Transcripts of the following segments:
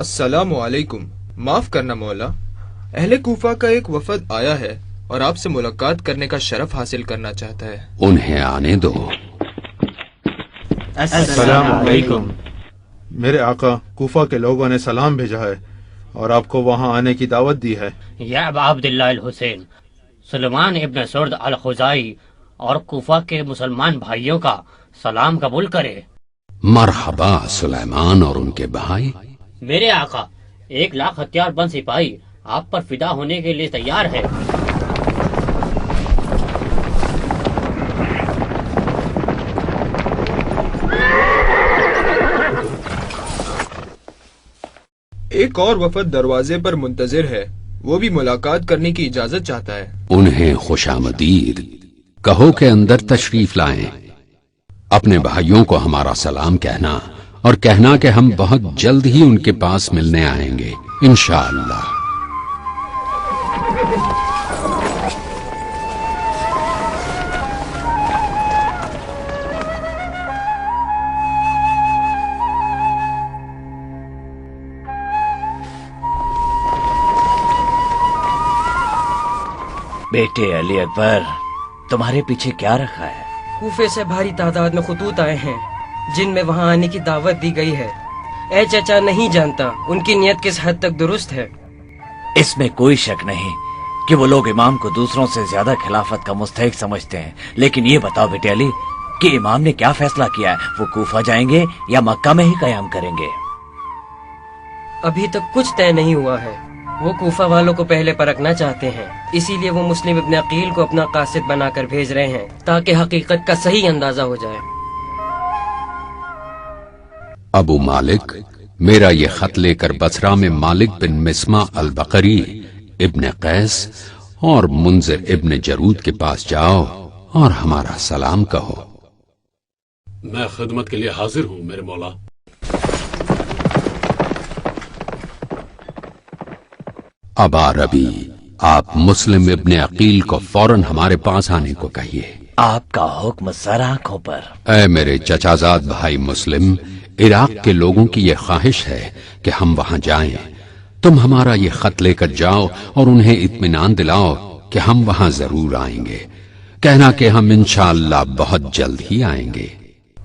السلام علیکم. معاف کرنا مولا، اہل کوفہ کا ایک وفد آیا ہے اور آپ سے ملاقات کرنے کا شرف حاصل کرنا چاہتا ہے. انہیں آنے دو. السلام علیکم. میرے آقا کوفہ کے لوگوں نے سلام بھیجا ہے اور آپ کو وہاں آنے کی دعوت دی ہے. یا ابا عبداللہ الحسین، سلیمان ابن سرد الخزائی اور کوفہ کے مسلمان بھائیوں کا سلام قبول کرے. مرحبا سلیمان اور ان کے بھائی. میرے آقا، 1,00,000 ہتھیار بند سپاہی آپ پر فدا ہونے کے لیے تیار ہے. ایک اور وفد دروازے پر منتظر ہے، وہ بھی ملاقات کرنے کی اجازت چاہتا ہے. انہیں خوش آمدید کہو کہ اندر تشریف لائیں. اپنے بھائیوں کو ہمارا سلام کہنا اور کہنا کہ ہم بہت جلد ہی ان کے پاس ملنے آئیں گے انشاءاللہ. بیٹے علی اکبر، تمہارے پیچھے کیا رکھا ہے؟ کوفے سے بھاری تعداد میں خطوط آئے ہیں جن میں وہاں آنے کی دعوت دی گئی ہے. اے چچا، نہیں جانتا ان کی نیت کس حد تک درست ہے. اس میں کوئی شک نہیں کہ وہ لوگ امام کو دوسروں سے زیادہ خلافت کا مستحق سمجھتے ہیں. لیکن یہ بتاؤ بیٹے علی کہ امام نے کیا فیصلہ کیا ہے؟ وہ کوفہ جائیں گے یا مکہ میں ہی قیام کریں گے؟ ابھی تک کچھ طے نہیں ہوا ہے. وہ کوفہ والوں کو پہلے پرکھنا چاہتے ہیں، اسی لیے وہ مسلم ابن عقیل کو اپنا قاصد بنا کر بھیج رہے ہیں تاکہ حقیقت کا صحیح اندازہ ہو جائے. ابو مالک، میرا یہ خط لے کر بصرہ میں مالک بن مسمع البقری، ابن قیس اور منذر ابن جرود کے پاس جاؤ اور ہمارا سلام کہو. میں خدمت کے لیے حاضر ہوں میرے مولا. ابا ربی، آپ مسلم ابن عقیل کو فوراً ہمارے پاس آنے کو کہیے. آپ کا حکم سر آنکھوں پر. اے میرے چچازاد بھائی مسلم، عراق کے لوگوں کی یہ خواہش ہے کہ ہم وہاں جائیں. تم ہمارا یہ خط لے کر جاؤ اور انہیں اطمینان دلاؤ کہ ہم وہاں ضرور آئیں گے. کہنا کہ ہم انشاءاللہ بہت جلد ہی آئیں گے.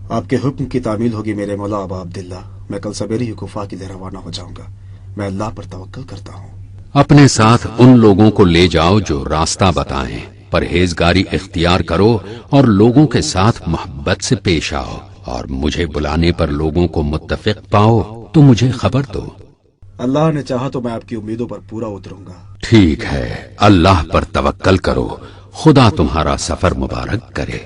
آپ کے حکم کی تعمیل ہوگی میرے مولا ابا عبداللہ. میں کل سویرے ہی کوفہ کے لیے روانہ ہو جاؤں گا. میں اللہ پر توکل کرتا ہوں. اپنے ساتھ ان لوگوں کو لے جاؤ جو راستہ بتائیں. پرہیزگاری اختیار کرو اور لوگوں کے ساتھ محبت سے پیش آؤ، اور مجھے بلانے پر لوگوں کو متفق پاؤ تو مجھے خبر دو. اللہ نے چاہا تو میں آپ کی امیدوں پر پورا اتروں گا. ٹھیک ہے، اللہ پر توکل کرو. خدا تمہارا سفر مبارک کرے.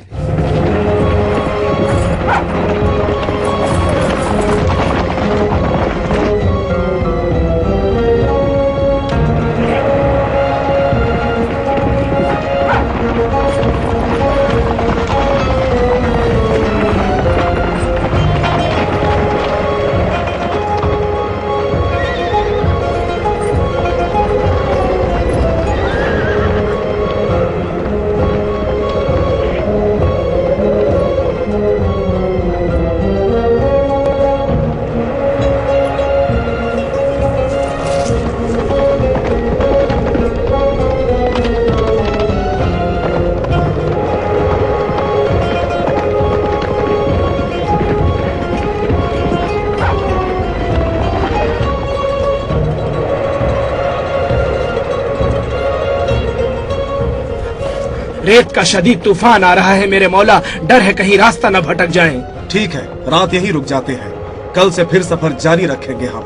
ریت کا شدید طوفان آ رہا ہے میرے مولا، ڈر ہے کہیں راستہ نہ بھٹک جائیں. ٹھیک ہے، رات یہی رک جاتے ہیں. کل سے پھر سفر جاری رکھیں گے ہم.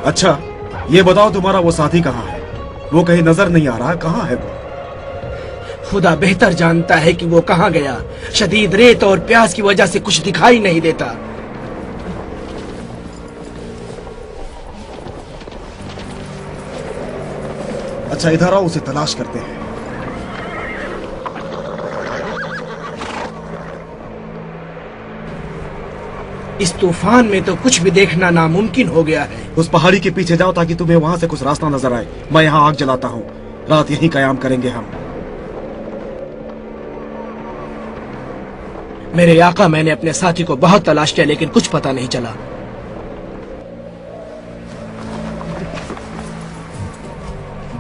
اچھا یہ بتاؤ تمہارا وہ ساتھی کہاں ہے؟ وہ کہیں نظر نہیں آ رہا. کہاں ہے وہ؟ خدا بہتر جانتا ہے کہ وہ کہاں گیا. شدید ریت اور پیاس کی وجہ سے کچھ دکھائی نہیں دیتا. اچھا ادھر آؤ، اسے تلاش کرتے ہیں. اس طوفان میں تو کچھ بھی دیکھنا ناممکن ہو گیا ہے. اس پہاڑی کے پیچھے جاؤ تاکہ تمہیں وہاں سے کچھ راستہ نظر آئے. میں یہاں آگ جلاتا ہوں. رات یہی قیام کریں گے ہم. میرے آقا، میں نے اپنے ساتھی کو بہت تلاش کیا لیکن کچھ پتہ نہیں چلا.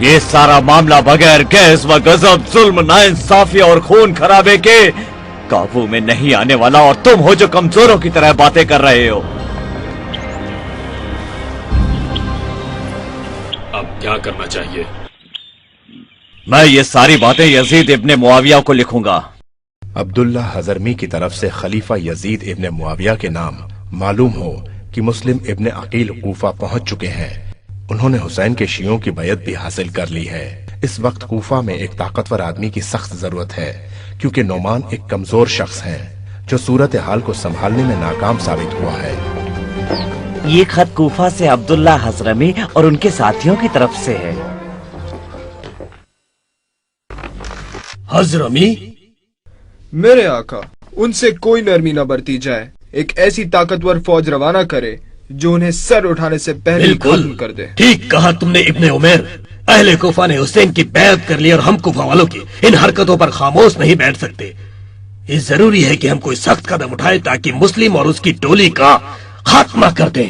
یہ سارا معاملہ بغیر گیس و غضب، ظلم، ناانصافی اور خون خرابے کے قابو میں نہیں آنے والا، اور تم ہو جو کمزوروں کی طرح باتیں کر رہے ہو۔ اب کیا کرنا چاہیے؟ میں یہ ساری باتیں یزید ابن معاویہ کو لکھوں گا۔ عبداللہ حضرمی کی طرف سے خلیفہ یزید ابن معاویہ کے نام معلوم ہو کہ مسلم ابن عقیل کوفہ پہنچ چکے ہیں۔ انہوں نے حسین کے شیعوں کی بیعت بھی حاصل کر لی ہے۔ اس وقت کوفہ میں ایک طاقتور آدمی کی سخت ضرورت ہے، کیونکہ نعمان ایک کمزور شخص ہے جو صورتحال کو سنبھالنے میں ناکام ثابت ہوا ہے۔ یہ خط کوفہ سے عبداللہ حضرمی اور ان کے ساتھیوں کی طرف سے ہے۔ حضرمی؟ میرے آقا، ان سے کوئی نرمی نہ برتی جائے، ایک ایسی طاقتور فوج روانہ کرے جو انہیں سر اٹھانے سے پہلے ختم کر دے۔ ٹھیک کہا تم نے ابن عمیر، اہل کوفہ نے حسین کی بیعت کر لی اور ہم کوفہ والوں کی ان حرکتوں پر خاموش نہیں بیٹھ سکتے۔ یہ ضروری ہے کہ ہم کوئی سخت قدم اٹھائیں تاکہ مسلم اور اس کی ٹولی کا خاتمہ کر دیں۔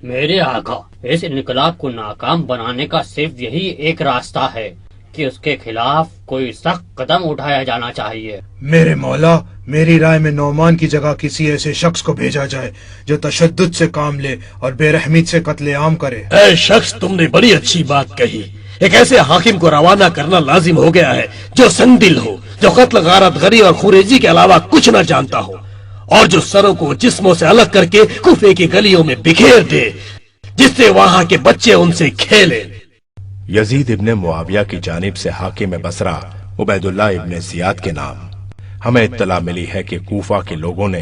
میرے آقا، اس انقلاب کو ناکام بنانے کا صرف یہی ایک راستہ ہے کہ اس کے خلاف کوئی سخت قدم اٹھایا جانا چاہیے۔ میرے مولا، میری رائے میں نعمان کی جگہ کسی ایسے شخص کو بھیجا جائے جو تشدد سے کام لے اور بے رحمی سے قتل عام کرے۔ اے شخص، تم نے بڑی اچھی بات کہی۔ ایک ایسے حاکم کو روانہ کرنا لازم ہو گیا ہے جو سنگدل ہو، جو قتل، غارت گری اور خوریزی کے علاوہ کچھ نہ جانتا ہو، اور جو سروں کو جسموں سے الگ کر کے کوفے کی گلیوں میں بکھیر دے، جس سے وہاں کے بچے ان سے کھیلیں۔ یزید ابن معاویہ کی جانب سے حاکم بصرہ عبید اللہ ابن زیاد کے نام ہمیں اطلاع ملی ہے کہ کوفہ کے لوگوں نے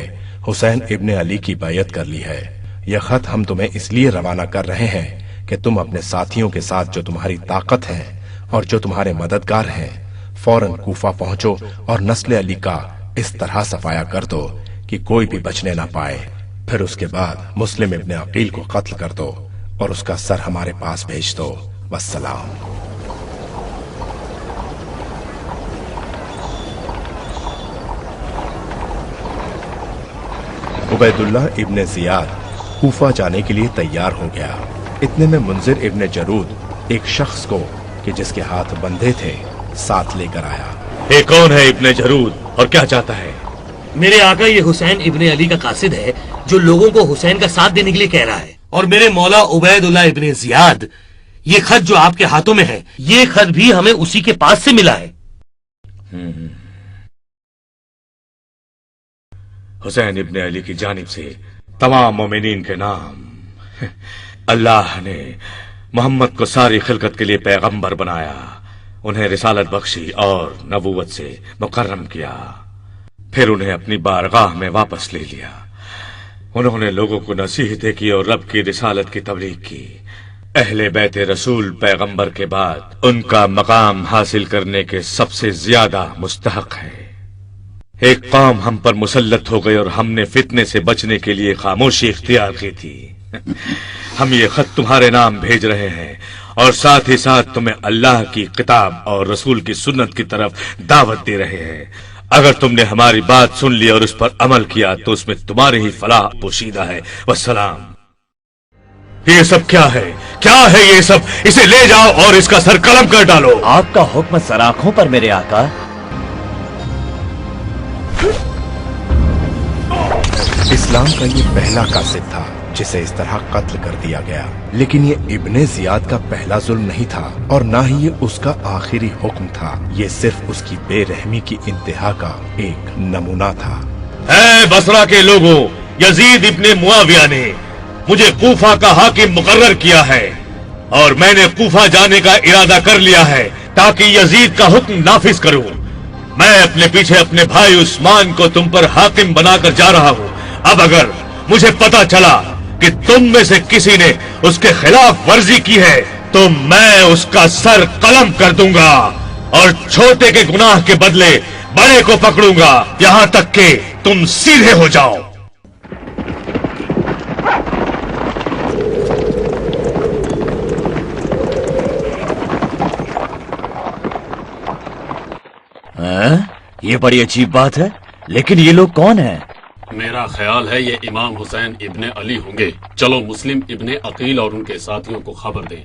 حسین ابن علی کی بیعت کر لی ہے۔ یہ خط ہم تمہیں اس لیے روانہ کر رہے ہیں کہ تم اپنے ساتھیوں کے ساتھ جو تمہاری طاقت ہے اور جو تمہارے مددگار ہیں فوراً کوفہ پہنچو اور نسل علی کا اس طرح صفایا کر دو کہ کوئی بھی بچنے نہ پائے۔ پھر اس کے بعد مسلم ابن عقیل کو قتل کر دو اور اس کا سر ہمارے پاس بھیج دو۔ والسلام۔ عبید اللہ ابن زیاد کوفہ جانے کے لیے تیار ہو گیا۔ اتنے میں منذر ابن جرود ایک شخص کو کہ جس کے ہاتھ بندھے تھے ساتھ لے کر آیا۔ یہ کون ہے ابن جرود اور کیا چاہتا ہے؟ میرے آقا، یہ حسین ابن علی کا قاصد ہے جو لوگوں کو حسین کا ساتھ دینے کے لیے کہہ رہا ہے۔ اور میرے مولا عبید اللہ ابن زیاد، یہ خط جو آپ کے ہاتھوں میں ہے، یہ خط بھی ہمیں اسی کے پاس سے ملا ہے۔ حسین ابن علی کی جانب سے تمام مومنین کے نام۔ اللہ نے محمد کو ساری خلقت کے لیے پیغمبر بنایا، انہیں رسالت بخشی اور نبوت سے مکرم کیا، پھر انہیں اپنی بارگاہ میں واپس لے لیا۔ انہوں نے لوگوں کو نصیحتیں کی اور رب کی رسالت کی تبلیغ کی۔ اہل بیت رسول پیغمبر کے بعد ان کا مقام حاصل کرنے کے سب سے زیادہ مستحق ہے۔ ایک قوم ہم پر مسلط ہو گئی اور ہم نے فتنے سے بچنے کے لیے خاموشی اختیار کی تھی۔ ہم یہ خط تمہارے نام بھیج رہے ہیں اور ساتھ ہی ساتھ تمہیں اللہ کی کتاب اور رسول کی سنت کی طرف دعوت دے رہے ہیں۔ اگر تم نے ہماری بات سن لی اور اس پر عمل کیا تو اس میں تمہاری ہی فلاح پوشیدہ ہے۔ والسلام۔ یہ سب کیا ہے؟ کیا ہے یہ سب؟ اسے لے جاؤ اور اس کا سر قلم کر ڈالو۔ آپ کا حکم سراخوں پر میرے آقا۔ اسلام کا یہ پہلا قاصد تھا جسے اس طرح قتل کر دیا گیا، لیکن یہ ابن زیاد کا پہلا ظلم نہیں تھا اور نہ ہی یہ اس کا آخری حکم تھا۔ یہ صرف اس کی بے رحمی کی انتہا کا ایک نمونہ تھا۔ اے بصرہ کے لوگوں، یزید ابن معاویہ نے مجھے کوفہ کا حاکم مقرر کیا ہے اور میں نے کوفہ جانے کا ارادہ کر لیا ہے تاکہ یزید کا حکم نافذ کروں۔ میں اپنے پیچھے اپنے بھائی عثمان کو تم پر حاکم بنا کر جا رہا ہوں۔ اب اگر مجھے پتا چلا کہ تم میں سے کسی نے اس کے خلاف ورزی کی ہے تو میں اس کا سر قلم کر دوں گا اور چھوٹے کے گناہ کے بدلے بڑے کو پکڑوں گا یہاں تک کہ تم سیدھے ہو جاؤ۔ یہ بڑی عجیب بات ہے، لیکن یہ لوگ کون ہیں؟ میرا خیال ہے یہ امام حسین ابن علی ہوں گے۔ چلو مسلم ابن عقیل اور ان کے ساتھیوں کو خبر دیں۔